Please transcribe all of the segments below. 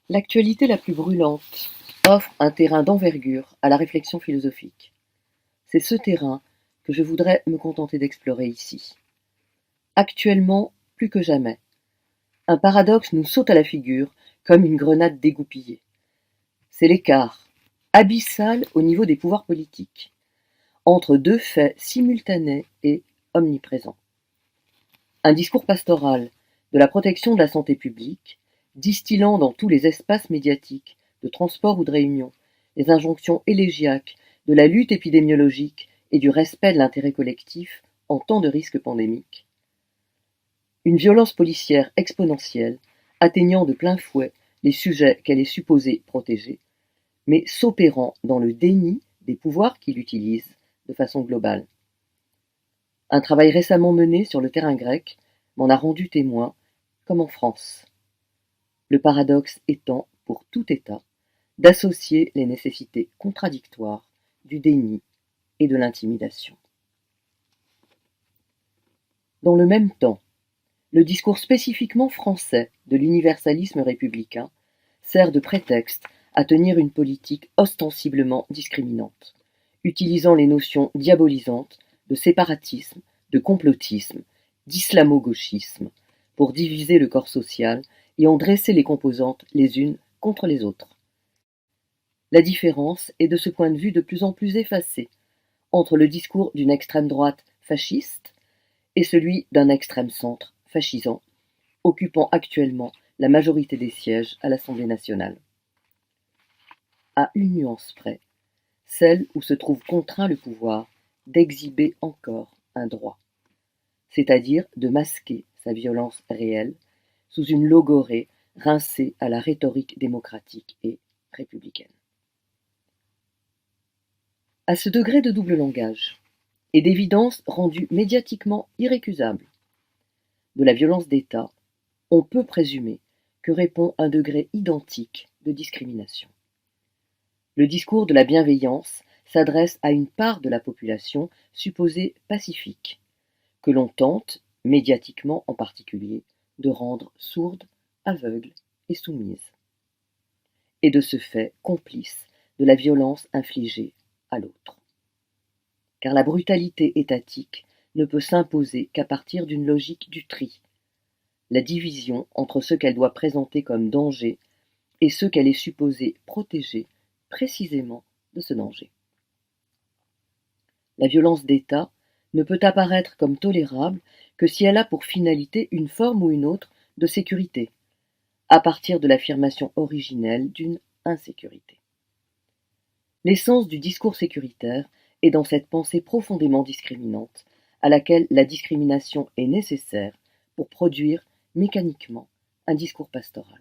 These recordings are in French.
L'actualité la plus brûlante offre un terrain d'envergure à la réflexion philosophique. C'est ce terrain que je voudrais me contenter d'explorer ici. Actuellement, plus que jamais, un paradoxe nous saute à la figure comme une grenade dégoupillée. C'est l'écart, abyssal au niveau des pouvoirs politiques, entre deux faits simultanés et omniprésents. Un discours pastoral de la protection de la santé publique, distillant dans tous les espaces médiatiques, de transport ou de réunion, les injonctions élégiaques de la lutte épidémiologique et du respect de l'intérêt collectif en temps de risque pandémique. Une violence policière exponentielle, atteignant de plein fouet les sujets qu'elle est supposée protéger, mais s'opérant dans le déni des pouvoirs qui l'utilisent de façon globale. Un travail récemment mené sur le terrain grec m'en a rendu témoin, comme en France. Le paradoxe étant, pour tout État, d'associer les nécessités contradictoires du déni et de l'intimidation. Dans le même temps, le discours spécifiquement français de l'universalisme républicain sert de prétexte à tenir une politique ostensiblement discriminante, utilisant les notions diabolisantes de séparatisme, de complotisme, d'islamo-gauchisme, pour diviser le corps social et en dresser les composantes les unes contre les autres. La différence est de ce point de vue de plus en plus effacée entre le discours d'une extrême droite fasciste et celui d'un extrême centre fascisant, occupant actuellement la majorité des sièges à l'Assemblée nationale. À une nuance près, celle où se trouve contraint le pouvoir d'exhiber encore un droit, c'est-à-dire de masquer sa violence réelle sous une logorrhée rincée à la rhétorique démocratique et républicaine. À ce degré de double langage, et d'évidence rendue médiatiquement irrécusable, de la violence d'État, on peut présumer que répond un degré identique de discrimination. Le discours de la bienveillance s'adresse à une part de la population supposée pacifique, que l'on tente, médiatiquement en particulier, de rendre sourde, aveugle et soumise, et de ce fait complice de la violence infligée à l'autre. Car la brutalité étatique ne peut s'imposer qu'à partir d'une logique du tri, la division entre ce qu'elle doit présenter comme danger et ceux qu'elle est supposée protéger précisément de ce danger. La violence d'État ne peut apparaître comme tolérable que si elle a pour finalité une forme ou une autre de sécurité, à partir de l'affirmation originelle d'une insécurité. L'essence du discours sécuritaire est dans cette pensée profondément discriminante, à laquelle la discrimination est nécessaire pour produire mécaniquement un discours pastoral.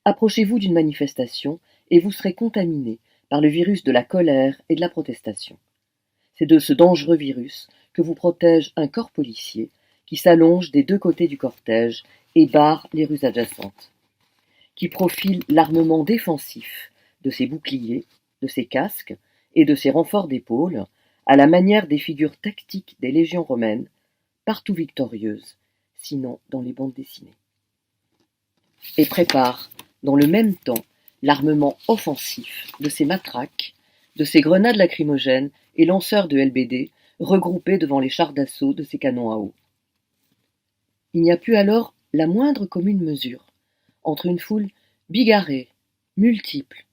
Approchez-vous d'une manifestation et vous serez contaminé par le virus de la colère et de la protestation. C'est de ce dangereux virus que vous protège un corps policier qui s'allonge des deux côtés du cortège et barre les rues adjacentes, qui profile l'armement défensif de ses boucliers, de ses casques et de ses renforts d'épaules, à la manière des figures tactiques des légions romaines, partout victorieuses, sinon dans les bandes dessinées. Et prépare, dans le même temps, l'armement offensif de ses matraques, de ses grenades lacrymogènes et lanceurs de LBD regroupés devant les chars d'assaut de ses canons à eau. Il n'y a plus alors la moindre commune mesure entre une foule bigarrée, multiple,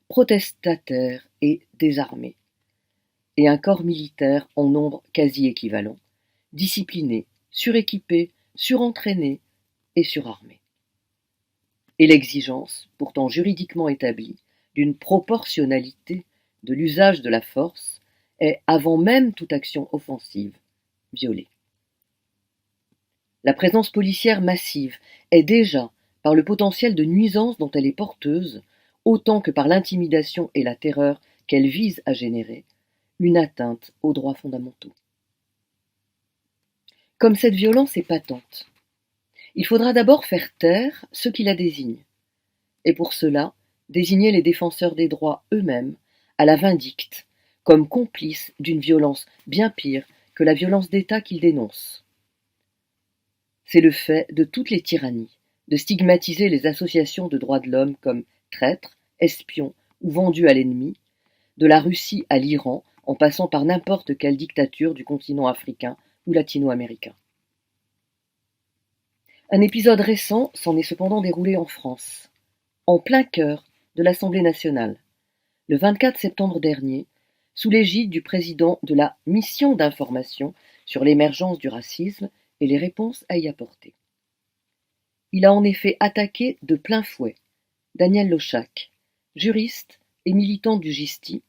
protestataire et désarmée, et un corps militaire en nombre quasi équivalent, discipliné, suréquipé, surentraîné et surarmé. Et l'exigence, pourtant juridiquement établie, d'une proportionnalité de l'usage de la force est, avant même toute action offensive, violée. La présence policière massive est déjà, par le potentiel de nuisance dont elle est porteuse, autant que par l'intimidation et la terreur qu'elle vise à générer, une atteinte aux droits fondamentaux. Comme cette violence est patente, il faudra d'abord faire taire ceux qui la désignent, et pour cela désigner les défenseurs des droits eux-mêmes à la vindicte, comme complices d'une violence bien pire que la violence d'État qu'ils dénoncent. C'est le fait de toutes les tyrannies, de stigmatiser les associations de droits de l'homme comme traîtres, espions ou vendus à l'ennemi, de la Russie à l'Iran, en passant par n'importe quelle dictature du continent africain ou latino-américain. Un épisode récent s'en est cependant déroulé en France, en plein cœur de l'Assemblée nationale, le 24 septembre dernier, sous l'égide du président de la mission d'information sur l'émergence du racisme et les réponses à y apporter. Il a en effet attaqué de plein fouet Daniel Lochac, juriste et militant du GISTI,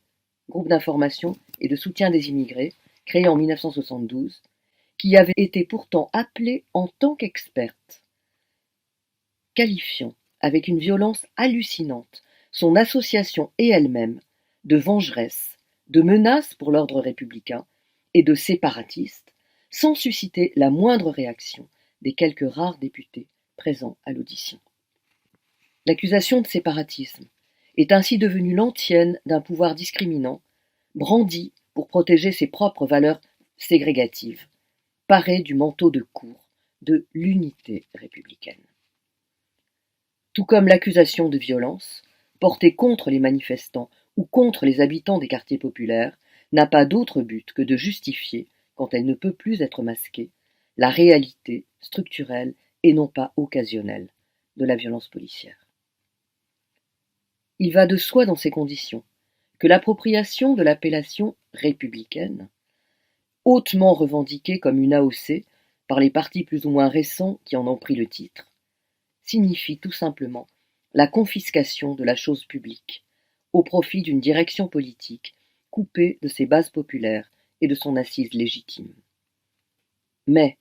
groupe d'information et de soutien des immigrés, créé en 1972, qui avait été pourtant appelée en tant qu'experte, qualifiant avec une violence hallucinante son association et elle-même de vengeresse, de menace pour l'ordre républicain et de séparatiste, sans susciter la moindre réaction des quelques rares députés présents à l'audition. L'accusation de séparatisme est ainsi devenue l'antienne d'un pouvoir discriminant, brandi pour protéger ses propres valeurs ségrégatives, paré du manteau de cour de l'unité républicaine. Tout comme l'accusation de violence, portée contre les manifestants ou contre les habitants des quartiers populaires, n'a pas d'autre but que de justifier, quand elle ne peut plus être masquée, la réalité structurelle et non pas occasionnelle de la violence policière. Il va de soi dans ces conditions que l'appropriation de l'appellation républicaine, hautement revendiquée comme une AOC par les partis plus ou moins récents qui en ont pris le titre, signifie tout simplement la confiscation de la chose publique au profit d'une direction politique coupée de ses bases populaires et de son assise légitime. Mais,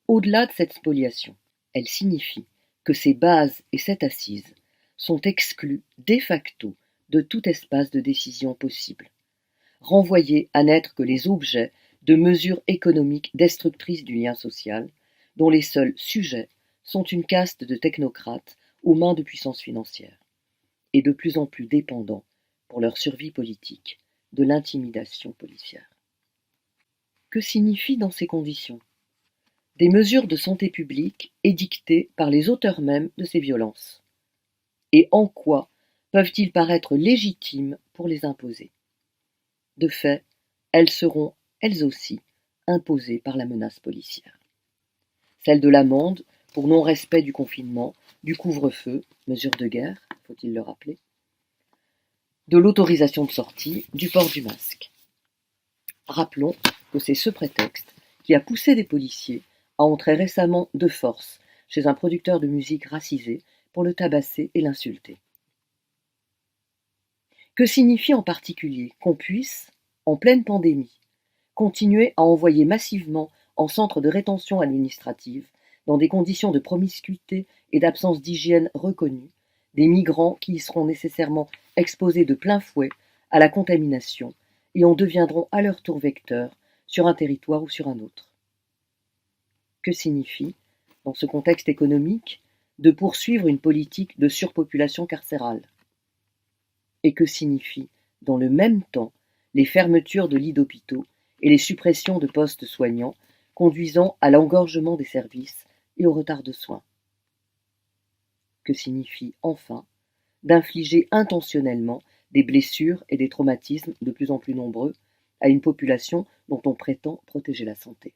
au-delà de cette spoliation, elle signifie que ces bases et cette assise sont exclues de facto de tout espace de décision possible, renvoyés à n'être que les objets de mesures économiques destructrices du lien social, dont les seuls sujets sont une caste de technocrates aux mains de puissances financières, et de plus en plus dépendants, pour leur survie politique, de l'intimidation policière. Que signifient dans ces conditions des mesures de santé publique édictées par les auteurs mêmes de ces violences? Et en quoi peuvent-ils paraître légitimes pour les imposer? De fait, elles seront, elles aussi, imposées par la menace policière. Celle de l'amende pour non-respect du confinement, du couvre-feu, mesure de guerre, faut-il le rappeler, de l'autorisation de sortie, du port du masque. Rappelons que c'est ce prétexte qui a poussé des policiers à entrer récemment de force chez un producteur de musique racisé pour le tabasser et l'insulter. Que signifie en particulier qu'on puisse, en pleine pandémie, continuer à envoyer massivement en centre de rétention administrative, dans des conditions de promiscuité et d'absence d'hygiène reconnues, des migrants qui y seront nécessairement exposés de plein fouet à la contamination et en deviendront à leur tour vecteurs sur un territoire ou sur un autre? Que signifie, dans ce contexte économique, de poursuivre une politique de surpopulation carcérale? Et que signifie, dans le même temps, les fermetures de lits d'hôpitaux et les suppressions de postes soignants, conduisant à l'engorgement des services et au retard de soins? Que signifie, enfin, d'infliger intentionnellement des blessures et des traumatismes de plus en plus nombreux à une population dont on prétend protéger la santé?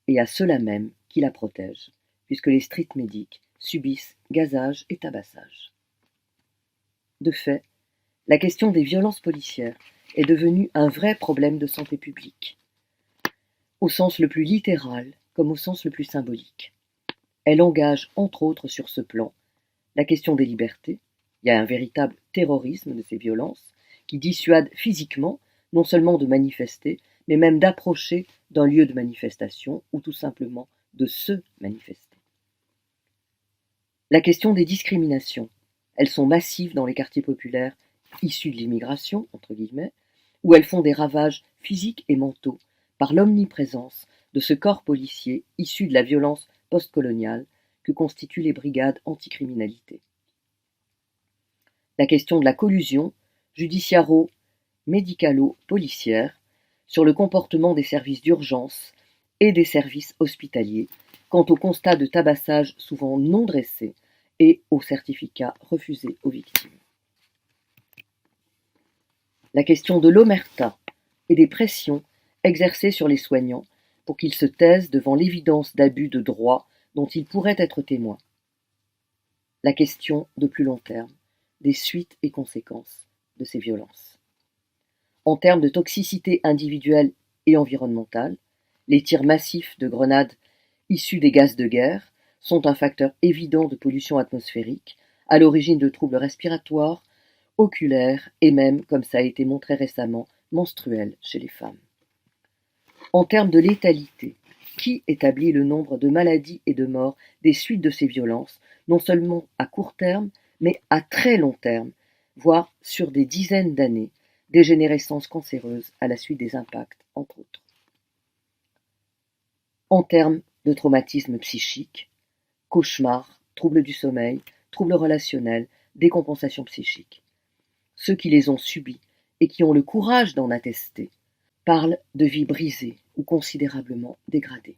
Et à ceux-là même qui la protègent, puisque les street medics subissent gazage et tabassage. De fait, la question des violences policières est devenue un vrai problème de santé publique, au sens le plus littéral comme au sens le plus symbolique. Elle engage, entre autres sur ce plan, la question des libertés. Il y a un véritable terrorisme de ces violences qui dissuade physiquement non seulement de manifester, mais même d'approcher d'un lieu de manifestation ou tout simplement de se manifester. La question des discriminations, elles sont massives dans les quartiers populaires issus de l'immigration, entre guillemets, où elles font des ravages physiques et mentaux par l'omniprésence de ce corps policier issu de la violence postcoloniale que constituent les brigades anticriminalité. La question de la collusion judiciaro-médicalo-policière sur le comportement des services d'urgence et des services hospitaliers quant au constat de tabassage souvent non dressé et aux certificats refusés aux victimes. La question de l'omerta et des pressions exercées sur les soignants pour qu'ils se taisent devant l'évidence d'abus de droit dont ils pourraient être témoins. La question, de plus long terme, des suites et conséquences de ces violences. En termes de toxicité individuelle et environnementale, les tirs massifs de grenades issus des gaz de guerre sont un facteur évident de pollution atmosphérique, à l'origine de troubles respiratoires, oculaires et même, comme ça a été montré récemment, menstruels chez les femmes. En termes de létalité, qui établit le nombre de maladies et de morts des suites de ces violences, non seulement à court terme, mais à très long terme, voire sur des dizaines d'années, dégénérescences cancéreuses à la suite des impacts, entre autres. En termes de traumatisme psychique, cauchemars, troubles du sommeil, troubles relationnels, décompensation psychique. Ceux qui les ont subis et qui ont le courage d'en attester parlent de vies brisées ou considérablement dégradées.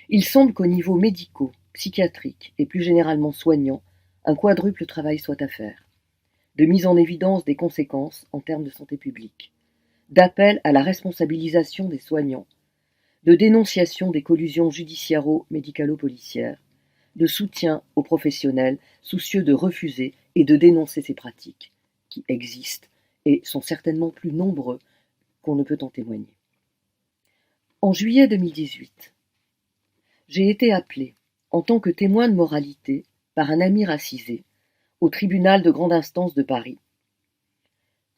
Il semble qu'au niveau médico, psychiatrique et plus généralement soignant, un quadruple travail soit à faire. De mise en évidence des conséquences en termes de santé publique, d'appel à la responsabilisation des soignants, de dénonciation des collusions judiciaro-médicalo-policières, de soutien aux professionnels soucieux de refuser et de dénoncer ces pratiques, qui existent et sont certainement plus nombreux qu'on ne peut en témoigner. En juillet 2018, j'ai été appelé, en tant que témoin de moralité, par un ami racisé, au tribunal de grande instance de Paris,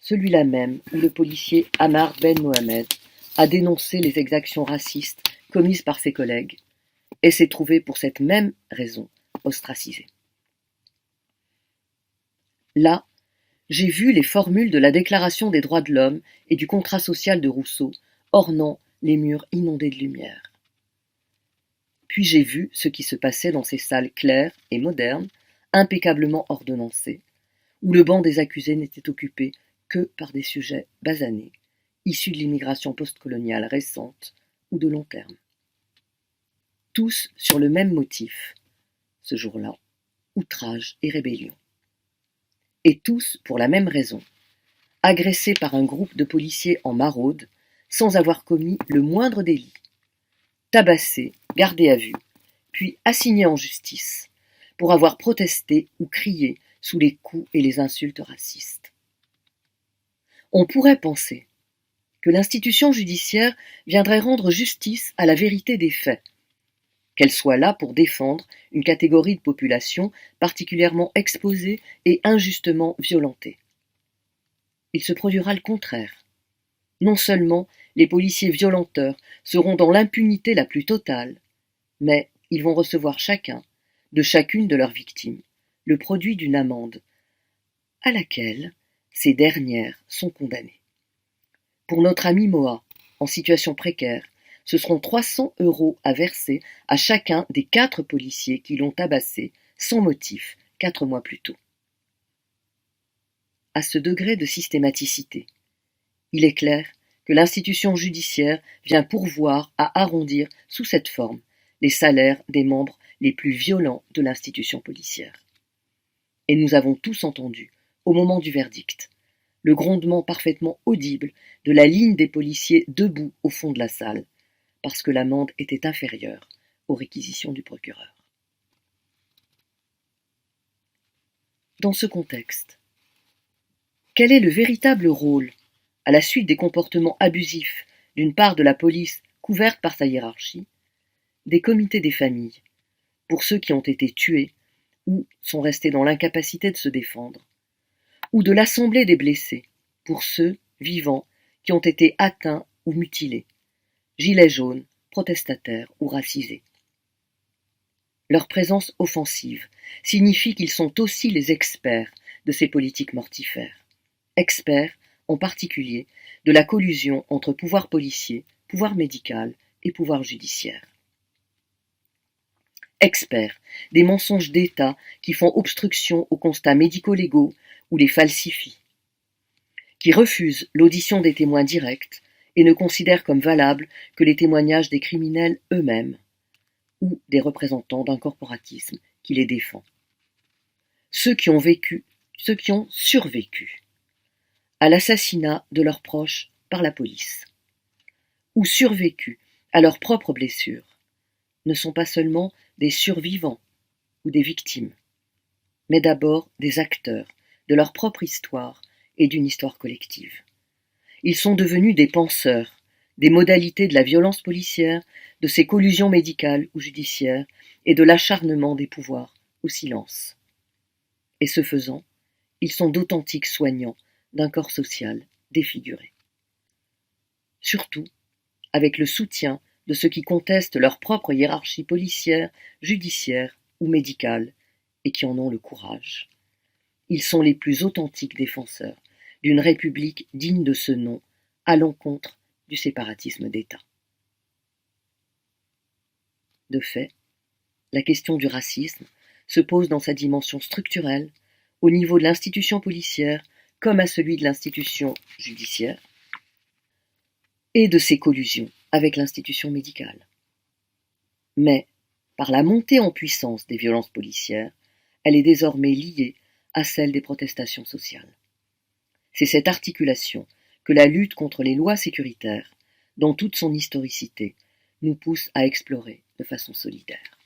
celui-là même où le policier Ammar Ben Mohamed a dénoncé les exactions racistes commises par ses collègues et s'est trouvé pour cette même raison ostracisé. Là, j'ai vu les formules de la Déclaration des droits de l'homme et du contrat social de Rousseau ornant les murs inondés de lumière. Puis j'ai vu ce qui se passait dans ces salles claires et modernes, impeccablement ordonnancées, où le banc des accusés n'était occupé que par des sujets basanés, issus de l'immigration postcoloniale récente ou de long terme. Tous sur le même motif, ce jour-là, outrage et rébellion. Et tous pour la même raison, agressés par un groupe de policiers en maraude, sans avoir commis le moindre délit, tabassés, gardés à vue, puis assignés en justice, pour avoir protesté ou crié sous les coups et les insultes racistes. On pourrait penser que l'institution judiciaire viendrait rendre justice à la vérité des faits, qu'elle soit là pour défendre une catégorie de population particulièrement exposée et injustement violentée. Il se produira le contraire. Non seulement les policiers violenteurs seront dans l'impunité la plus totale, mais ils vont recevoir chacun, de chacune de leurs victimes, le produit d'une amende, à laquelle ces dernières sont condamnées. Pour notre ami Moa, en situation précaire, ce seront 300 € à verser à chacun des 4 policiers qui l'ont tabassé, sans motif, 4 mois plus tôt. À ce degré de systématicité, il est clair que l'institution judiciaire vient pourvoir à arrondir, sous cette forme, les salaires des membres les plus violents de l'institution policière. Et nous avons tous entendu, au moment du verdict, le grondement parfaitement audible de la ligne des policiers debout au fond de la salle, parce que l'amende était inférieure aux réquisitions du procureur. Dans ce contexte, quel est le véritable rôle, à la suite des comportements abusifs d'une part de la police couverte par sa hiérarchie, des comités des familles, pour ceux qui ont été tués ou sont restés dans l'incapacité de se défendre, ou de l'assemblée des blessés, pour ceux, vivants, qui ont été atteints ou mutilés, gilets jaunes, protestataires ou racisés. Leur présence offensive signifie qu'ils sont aussi les experts de ces politiques mortifères, experts en particulier de la collusion entre pouvoir policier, pouvoir médical et pouvoir judiciaire. Experts des mensonges d'État qui font obstruction aux constats médico-légaux ou les falsifient, qui refusent l'audition des témoins directs et ne considèrent comme valables que les témoignages des criminels eux-mêmes, ou des représentants d'un corporatisme qui les défend. Ceux qui ont survécu à l'assassinat de leurs proches par la police, ou survécu à leurs propres blessures, ne sont pas seulement des survivants ou des victimes, mais d'abord des acteurs de leur propre histoire et d'une histoire collective. Ils sont devenus des penseurs des modalités de la violence policière, de ses collusions médicales ou judiciaires et de l'acharnement des pouvoirs au silence. Et ce faisant, ils sont d'authentiques soignants d'un corps social défiguré. Surtout, avec le soutien de ceux qui contestent leur propre hiérarchie policière, judiciaire ou médicale, et qui en ont le courage. Ils sont les plus authentiques défenseurs d'une république digne de ce nom, à l'encontre du séparatisme d'État. De fait, la question du racisme se pose dans sa dimension structurelle, au niveau de l'institution policière comme à celui de l'institution judiciaire, et de ses collusions avec l'institution médicale. Mais, par la montée en puissance des violences policières, elle est désormais liée à celle des protestations sociales. C'est cette articulation que la lutte contre les lois sécuritaires, dans toute son historicité, nous pousse à explorer de façon solidaire.